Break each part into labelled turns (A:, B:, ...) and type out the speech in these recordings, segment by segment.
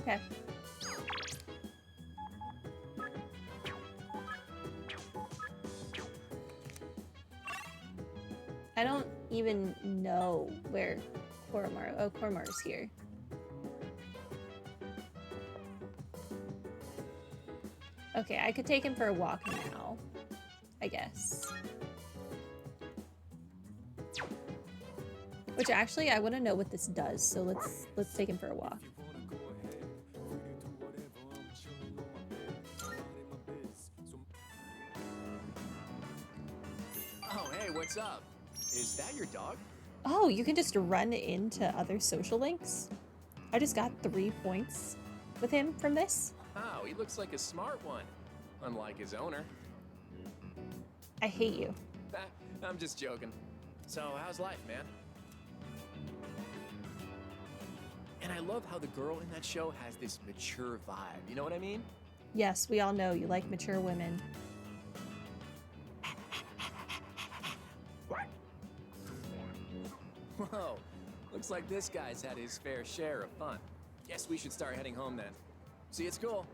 A: Okay. I don't even know where Koromaru... Oh, Koromaru's here. Okay, I could take him for a walk now, I guess. Which actually, I want to know what this does, so let's take him for a walk.
B: Oh, hey, what's up? Is that your dog?
A: Oh, you can just run into other social links? I just got 3 points with him from this.
B: Wow, he looks like a smart one, unlike his owner.
A: I hate you.
B: I'm just joking. So, how's life, man? And I love how the girl in that show has this mature vibe, you know what I mean?
A: Yes, we all know you like mature women.
B: What? Whoa, looks like this guy's had his fair share of fun. Guess we should start heading home then. See you at school.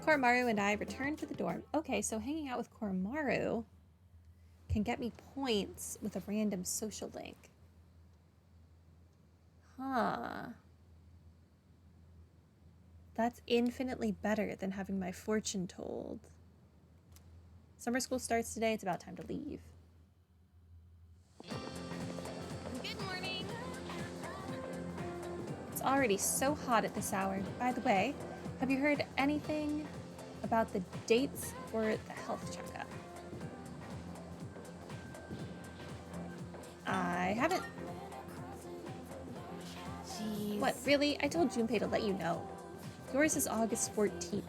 A: Koromaru and I returned to the dorm. Okay, so hanging out with Koromaru can get me points with a random social link. Huh. That's infinitely better than having my fortune told. Summer school starts today. It's about time to leave.
C: Good morning.
A: It's already so hot at this hour. By the way, have you heard anything about the dates for the health checkup? I haven't.
C: Jeez.
A: What, really? I told Junpei to let you know. Yours is August 14th.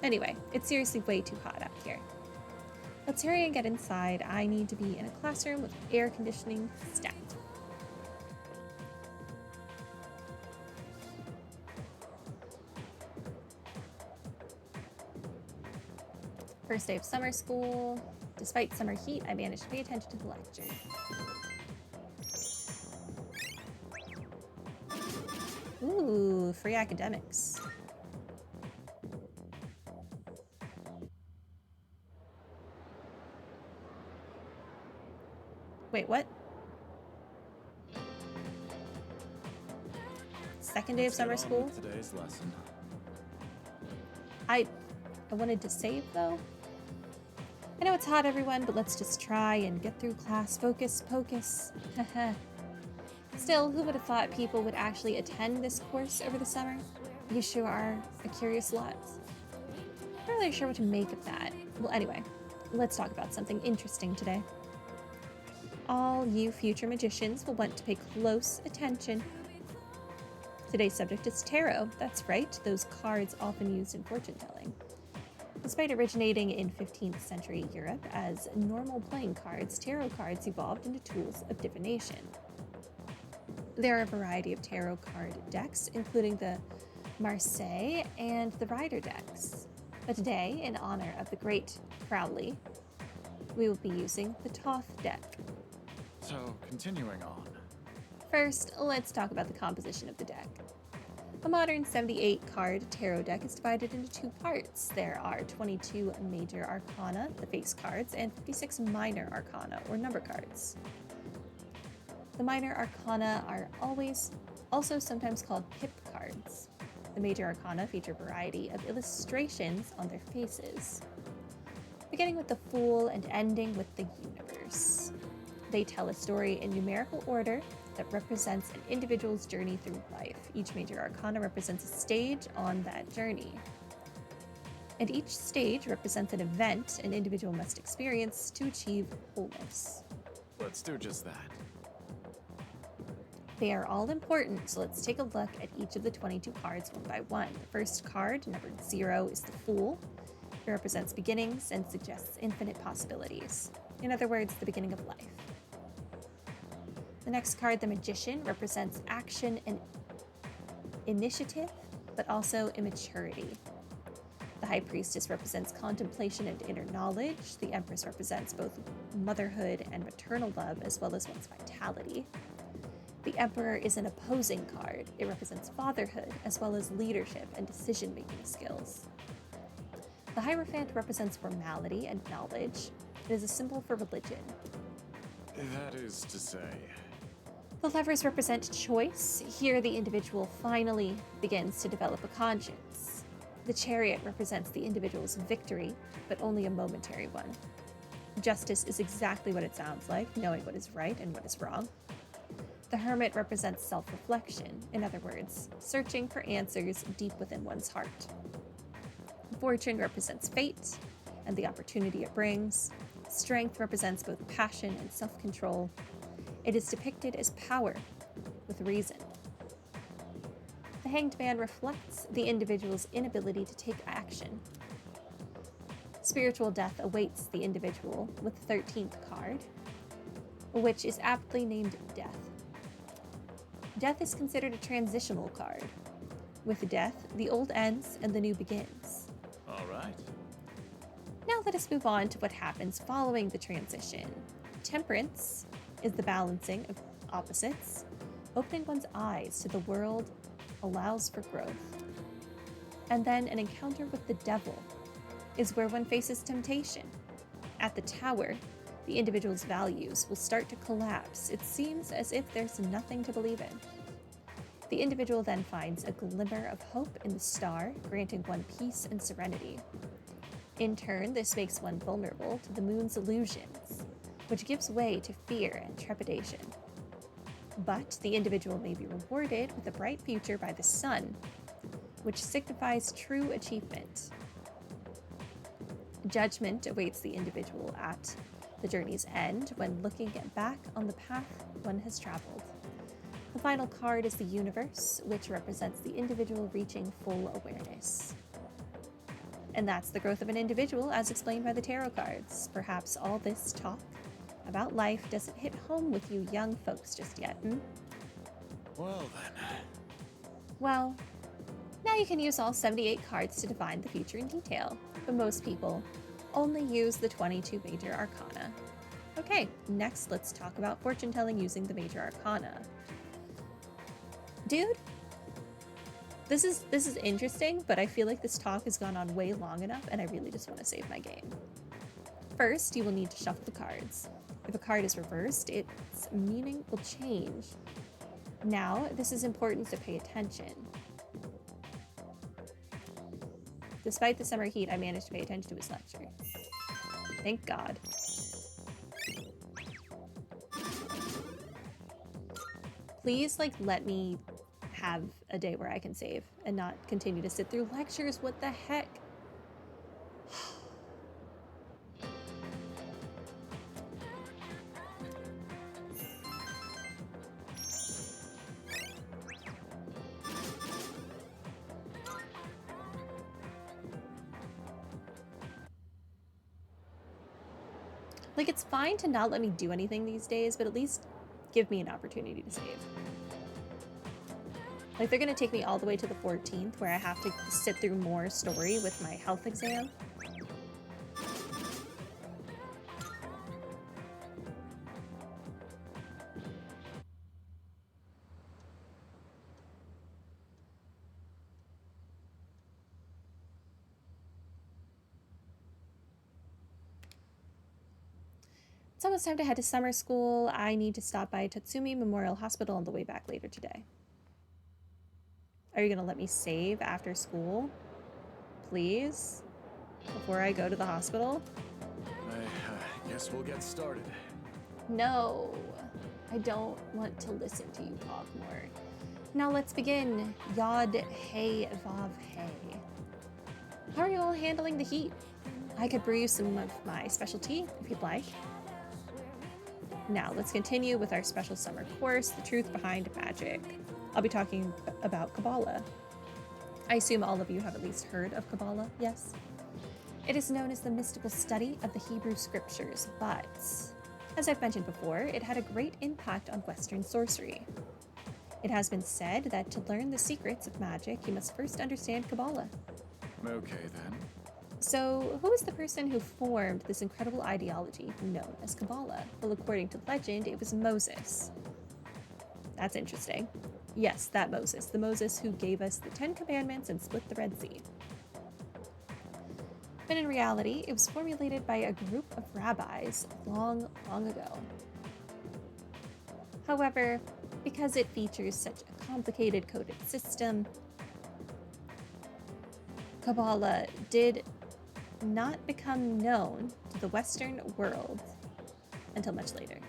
A: Anyway, it's seriously way too hot out here. Let's hurry and get inside. I need to be in a classroom with air conditioning stat. First day of summer school. Despite summer heat, I managed to pay attention to the lecture. Ooh, free academics. Wait, what? Second day of summer school?
D: Today's lesson.
A: I wanted to save, though. I know it's hot, everyone, but let's just try and get through class. Focus, pocus. Haha. Still, who would have thought people would actually attend this course over the summer? You sure are a curious lot. Not really sure what to make of that. Well, anyway, let's talk about something interesting today. All you future magicians will want to pay close attention. Today's subject is tarot. That's right, those cards often used in fortune telling. Despite originating in 15th century Europe as normal playing cards, tarot cards evolved into tools of divination. There are a variety of tarot card decks, including the Marseille and the Rider decks. But today, in honor of the great Crowley, we will be using the Thoth deck.
D: So, continuing on.
A: First, let's talk about the composition of the deck. A modern 78-card tarot deck is divided into 2 parts. There are 22 major arcana, the face cards, and 56 minor arcana, or number cards. The minor arcana are also sometimes called pip cards. The major arcana feature a variety of illustrations on their faces, beginning with the Fool and ending with the Universe. They tell a story in numerical order that represents an individual's journey through life. Each major arcana represents a stage on that journey. And each stage represents an event an individual must experience to achieve wholeness.
D: Let's do just that.
A: They are all important, so let's take a look at each of the 22 cards one by one. The first card, numbered 0, is the Fool. It represents beginnings and suggests infinite possibilities. In other words, the beginning of life. The next card, the Magician, represents action and initiative, but also immaturity. The High Priestess represents contemplation and inner knowledge. The Empress represents both motherhood and maternal love, as well as one's vitality. The Emperor is an opposing card. It represents fatherhood, as well as leadership and decision-making skills. The Hierophant represents formality and knowledge. It is a symbol for religion.
D: That is to say...
A: The Lovers represent choice. Here, the individual finally begins to develop a conscience. The Chariot represents the individual's victory, but only a momentary one. Justice is exactly what it sounds like, knowing what is right and what is wrong. The Hermit represents self-reflection, in other words, searching for answers deep within one's heart. Fortune represents fate and the opportunity it brings. Strength represents both passion and self-control. It is depicted as power with reason. The Hanged Man reflects the individual's inability to take action. Spiritual death awaits the individual with the 13th card, which is aptly named Death. Death is considered a transitional card. With death, the old ends and the new begins.
D: All right.
A: Now let us move on to what happens following the transition. Temperance is the balancing of opposites. Opening one's eyes to the world allows for growth. And then an encounter with the devil is where one faces temptation. At the Tower, the individual's values will start to collapse. It seems as if there's nothing to believe in. The individual then finds a glimmer of hope in the star, granting one peace and serenity. In turn, this makes one vulnerable to the moon's illusions, which gives way to fear and trepidation. But the individual may be rewarded with a bright future by the sun, which signifies true achievement. Judgment awaits the individual at the journey's end when looking back on the path one has traveled. The final card is the Universe, which represents the individual reaching full awareness. And that's the growth of an individual as explained by the tarot cards. Perhaps all this talk about life doesn't hit home with you young folks just yet,
D: Well then.
A: Well, now you can use all 78 cards to define the future in detail, but most people only use the 22 major arcana. Okay, next let's talk about fortune telling using the major arcana. Dude, this is interesting, but I feel like this talk has gone on way long enough and I really just want to save my game. First, you will need to shuffle the cards. If a card is reversed, its meaning will change. Now, this is important to pay attention. Despite the summer heat, I managed to pay attention to his lecture. Thank God. Please, let me have a day where I can save and not continue to sit through lectures. What the heck? It's fine to not let me do anything these days, but at least give me an opportunity to save. They're gonna take me all the way to the 14th, where I have to sit through more story with my health exam. It's almost time to head to summer school. I need to stop by Tatsumi Memorial Hospital on the way back later today. Are you gonna let me save after school? Please? Before I go to the hospital?
D: I guess we'll get started.
A: No, I don't want to listen to you talk more. Now let's begin. Yod Hey Vav Hey. How are you all handling the heat? I could brew you some of my specialty if you'd like. Now, let's continue with our special summer course, The Truth Behind Magic. I'll be talking about Kabbalah. I assume all of you have at least heard of Kabbalah, yes? It is known as the mystical study of the Hebrew scriptures, but, as I've mentioned before, it had a great impact on Western sorcery. It has been said that to learn the secrets of magic, you must first understand Kabbalah.
D: Okay then.
A: So, who is the person who formed this incredible ideology known as Kabbalah? Well, according to legend, it was Moses. That's interesting. Yes, that Moses. The Moses who gave us the 10 Commandments and split the Red Sea. But in reality, it was formulated by a group of rabbis long, long ago. However, because it features such a complicated coded system, Kabbalah did not become known to the Western world until much later.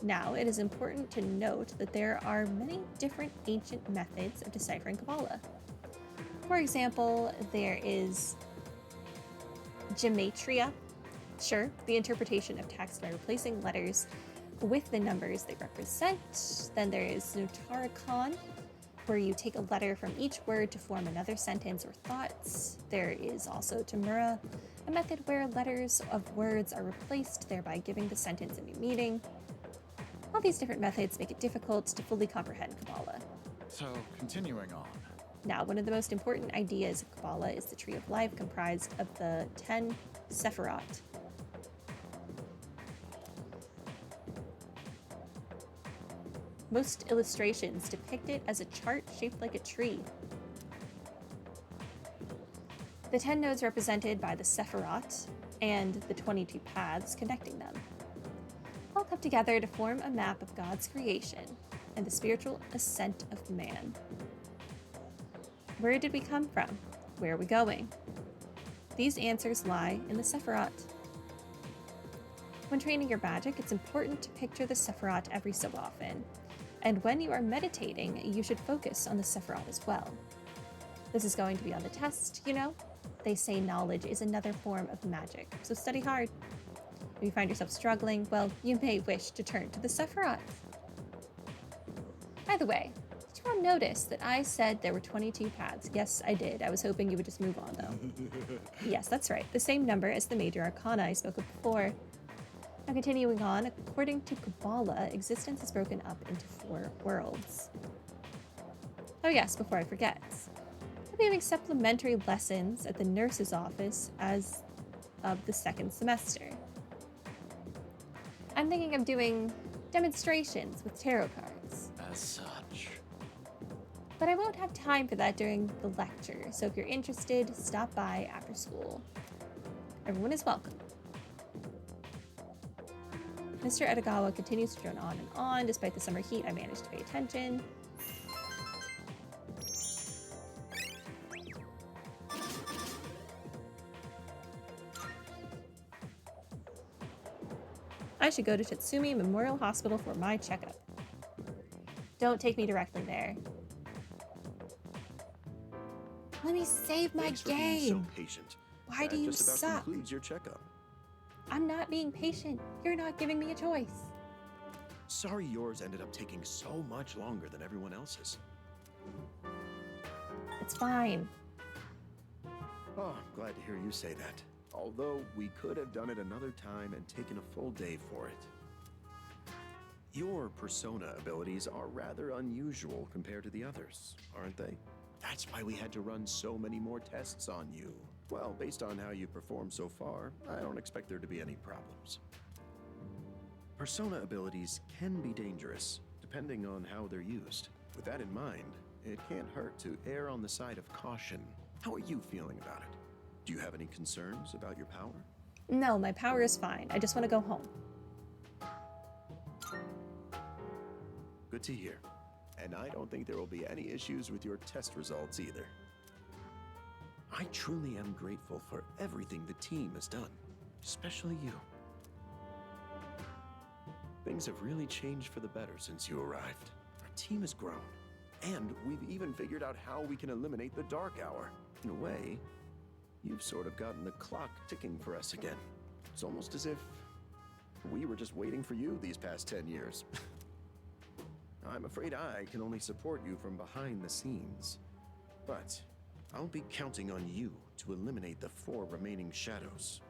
A: Now, it is important to note that there are many different ancient methods of deciphering Kabbalah. For example, there is gematria, sure, the interpretation of text by replacing letters with the numbers they represent. Then there is notarikon, where you take a letter from each word to form another sentence or thoughts. There is also tamura, a method where letters of words are replaced, thereby giving the sentence a new meaning. All these different methods make it difficult to fully comprehend Kabbalah.
D: So, continuing on.
A: Now, one of the most important ideas of Kabbalah is the Tree of Life, comprised of the 10 Sephirot. Most illustrations depict it as a chart shaped like a tree. The 10 nodes represented by the Sephirot and the 22 paths connecting them all come together to form a map of God's creation and the spiritual ascent of man. Where did we come from? Where are we going? These answers lie in the Sephirot. When training your magic, it's important to picture the Sephirot every so often. And when you are meditating, you should focus on the Sephirot as well. This is going to be on the test, you know? They say knowledge is another form of magic, so study hard. If you find yourself struggling, well, you may wish to turn to the Sephirot. By the way, did you all notice that I said there were 22 paths? Yes, I did. I was hoping you would just move on, though. Yes, that's right. The same number as the major arcana I spoke of before. Now, continuing on, according to Kabbalah, existence is broken up into 4 worlds. Oh yes, before I forget, I'll be having supplementary lessons at the nurse's office as of the 2nd semester. I'm thinking of doing demonstrations with tarot cards.
D: As such.
A: But I won't have time for that during the lecture, so if you're interested, stop by after school. Everyone is welcome. Mr. Edagawa continues to drone on and on. Despite the summer heat, I managed to pay attention. I should go to Tatsumi Memorial Hospital for my checkup. Don't take me directly there. Let me save my
E: Thanks for being
A: game.
E: so patient.
A: Why do
E: That
A: you
E: just about
A: suck?
E: concludes your checkup.
A: I'm not being patient. You're not giving me a choice.
E: Sorry yours ended up taking so much longer than everyone else's.
A: It's fine.
E: Oh, I'm glad to hear you say that. Although we could have done it another time and taken a full day for it. Your persona abilities are rather unusual compared to the others, aren't they? That's why we had to run so many more tests on you. Well, based on how you performed so far, I don't expect there to be any problems. Persona abilities can be dangerous, depending on how they're used. With that in mind, it can't hurt to err on the side of caution. How are you feeling about it? Do you have any concerns about your power?
A: No, my power is fine. I just want to go home.
E: Good to hear. And I don't think there will be any issues with your test results either. I truly am grateful for everything the team has done, especially you. Things have really changed for the better since you arrived. Our team has grown, and we've even figured out how we can eliminate the dark hour. In a way, you've sort of gotten the clock ticking for us again. It's almost as if we were just waiting for you these past 10 years. I'm afraid I can only support you from behind the scenes. But I'll be counting on you to eliminate the 4 remaining shadows.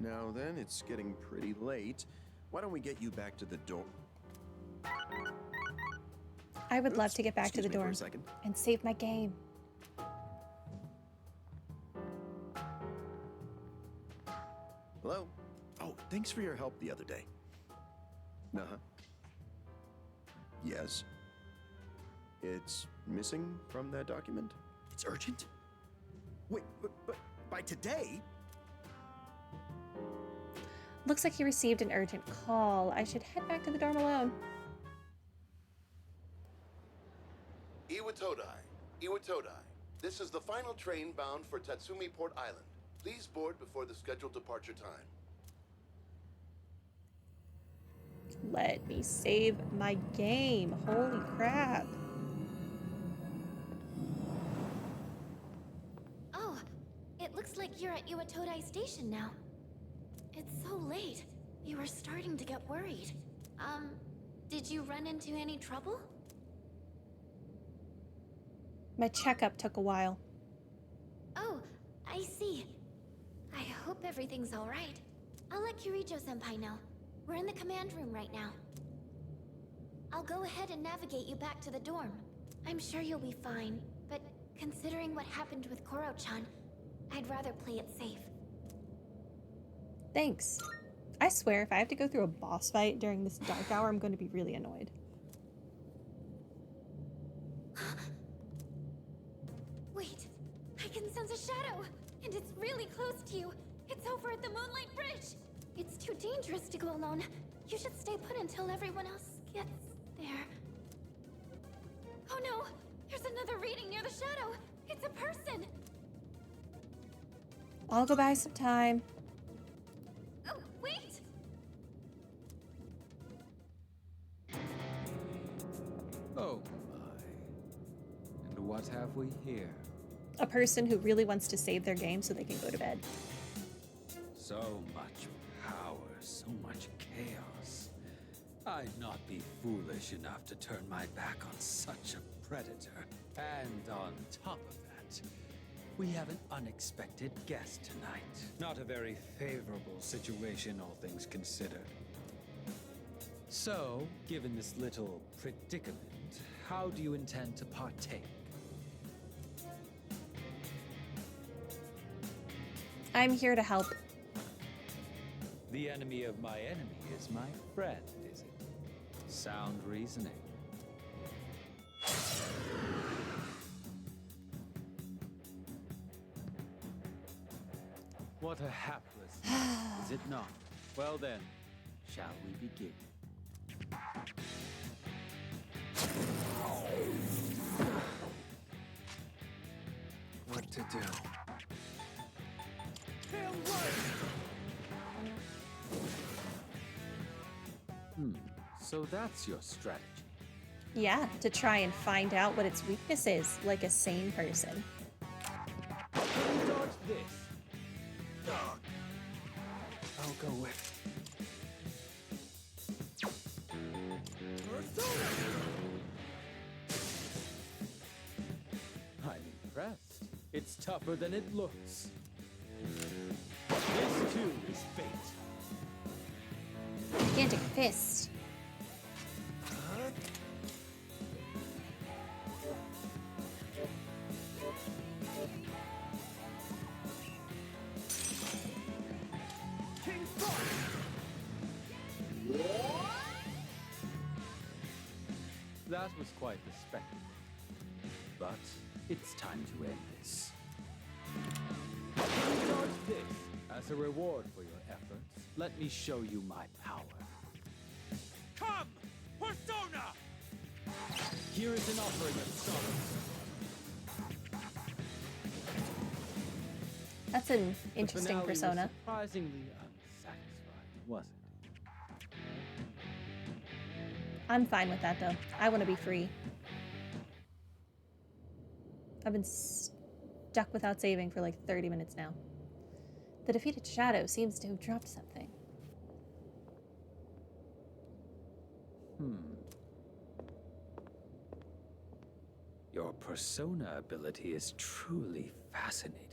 E: Now then, it's getting pretty late. Why don't we get you back to the door?
A: I would love to get back to the
E: Excuse me for
A: dorm
E: a second.
A: and save my game.
E: Hello? Oh, thanks for your help the other day. Uh-huh. Yes. It's missing from that document?
F: It's urgent? Wait, but by today?
A: Looks like he received an urgent call. I should head back to the dorm alone.
G: Iwatodai. This is the final train bound for Tatsumi Port Island. Please board before the scheduled departure time.
A: Let me save my game. Holy crap.
C: Oh, it looks like you're at Iwatodai Station now. It's so late. You were starting to get worried. Did you run into any trouble?
A: My checkup took a while.
C: Oh, I see. I hope everything's all right. I'll let Kirijo-senpai know. We're in the command room right now. I'll go ahead and navigate you back to the dorm. I'm sure you'll be fine, but considering what happened with Koro-chan, I'd rather play it safe.
A: Thanks. I swear, if I have to go through a boss fight during this dark hour, I'm going to be really annoyed.
C: Wait, I can sense a shadow, and it's really close to you. It's over at the Moonlight Bridge. It's too dangerous to go alone. You should stay put until everyone else gets there. Oh no, there's another reading near the shadow. It's a person.
A: I'll go buy some time.
C: Oh, wait.
H: Oh my. And what have we here?
A: A person who really wants to save their game so they can go to bed.
H: So much power, so much chaos. I'd not be foolish enough to turn my back on such a predator. And on top of that, we have an unexpected guest tonight. Not a very favorable situation, all things considered. So, given this little predicament, how do you intend to partake?
A: I'm here to help.
H: The enemy of my enemy is my friend, is it? Sound reasoning. What a hapless night, is it not? Well then, shall we begin? What to do? So that's your strategy.
A: Yeah, to try and find out what its weakness is, like a sane person.
H: Dodge this. I'll go with. I'm impressed. It's tougher than it looks. This too is fate.
A: Gigantic fist.
H: That was quite the spectacle. But it's time to end this. Dodge this. As a reward for your efforts, let me show you my power. Come! Persona! Here is an offering of sorrow.
A: That's an
H: The
A: interesting
H: finale was
A: persona.
H: surprisingly unsatisfying, was it?
A: I'm fine with that, though. I want to be free. I've been stuck without saving for like 30 minutes now. The defeated shadow seems to have dropped something.
H: Your persona ability is truly fascinating.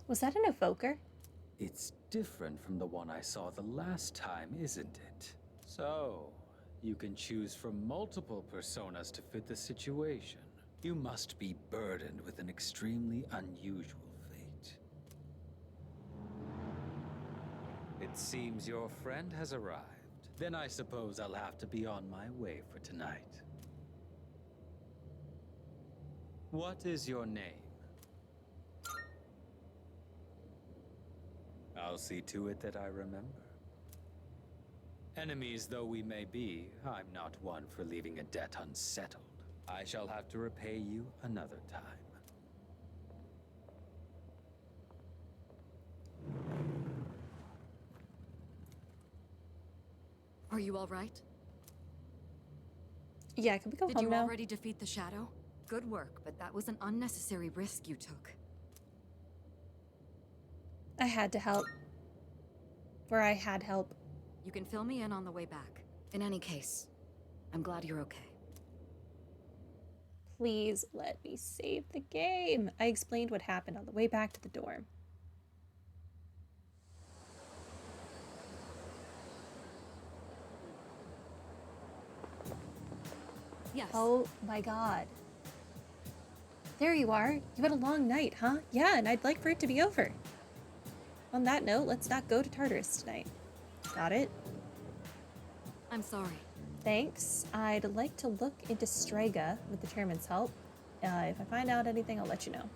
A: Was that an evoker?
H: It's different from the one I saw the last time, isn't it? So, you can choose from multiple personas to fit the situation. You must be burdened with an extremely unusual fate. It seems your friend has arrived. Then I suppose I'll have to be on my way for tonight. What is your name? I'll see to it that I remember. Enemies though we may be, I'm not one for leaving a debt unsettled. I shall have to repay you another time.
I: Are you all right?
A: Yeah, can we go
I: Did
A: home
I: you
A: now?
I: already defeat the shadow? Good work, but that was an unnecessary risk you took.
A: I had to help. Or I had help.
I: You can fill me in on the way back. In any case, I'm glad you're okay.
A: Please let me save the game. I explained what happened on the way back to the dorm.
I: Yes.
A: Oh my god. There you are. You had a long night, huh? Yeah, and I'd like for it to be over. On that note, let's not go to Tartarus tonight. Got it?
I: I'm sorry.
A: Thanks. I'd like to look into Strega with the chairman's help. If I find out anything, I'll let you know.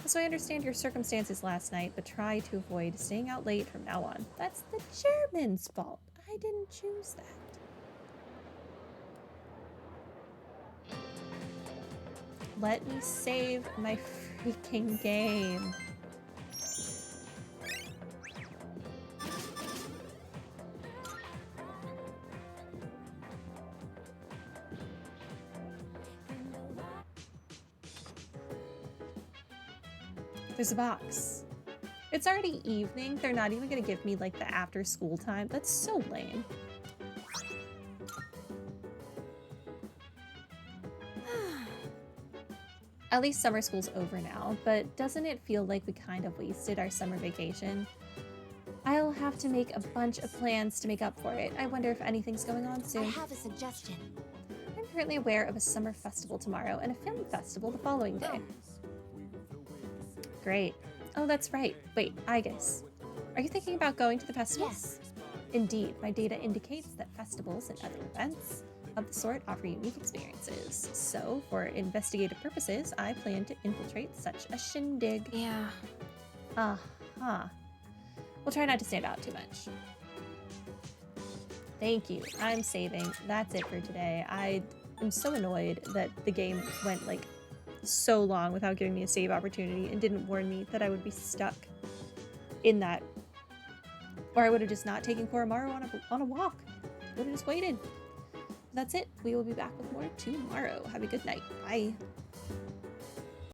A: Also, I understand your circumstances last night, but try to avoid staying out late from now on. That's the chairman's fault. I didn't choose that. Let me save my freaking game. There's a box. It's already evening. They're not even gonna give me like the after school time. That's so lame. At least summer school's over now, but doesn't it feel like we kind of wasted our summer vacation? I'll have to make a bunch of plans to make up for it. I wonder if anything's going on
C: I
A: soon.
C: have a suggestion.
A: I'm currently aware of a summer festival tomorrow and a film festival the following day. Great. Oh, that's right. Wait, I guess. Are you thinking about going to the festivals?
C: Yes.
A: Indeed, my data indicates that festivals and other events of the sort offer unique experiences. So, for investigative purposes, I plan to infiltrate such a shindig.
C: Yeah.
A: Uh-huh. We'll try not to stand out too much. Thank you. I'm saving. That's it for today. I am so annoyed that the game went like so long without giving me a save opportunity and didn't warn me that I would be stuck in that. Or I would have just not taken Koromaru on a walk. I would have just waited. That's it. We will be back with more tomorrow. Have a good night. Bye.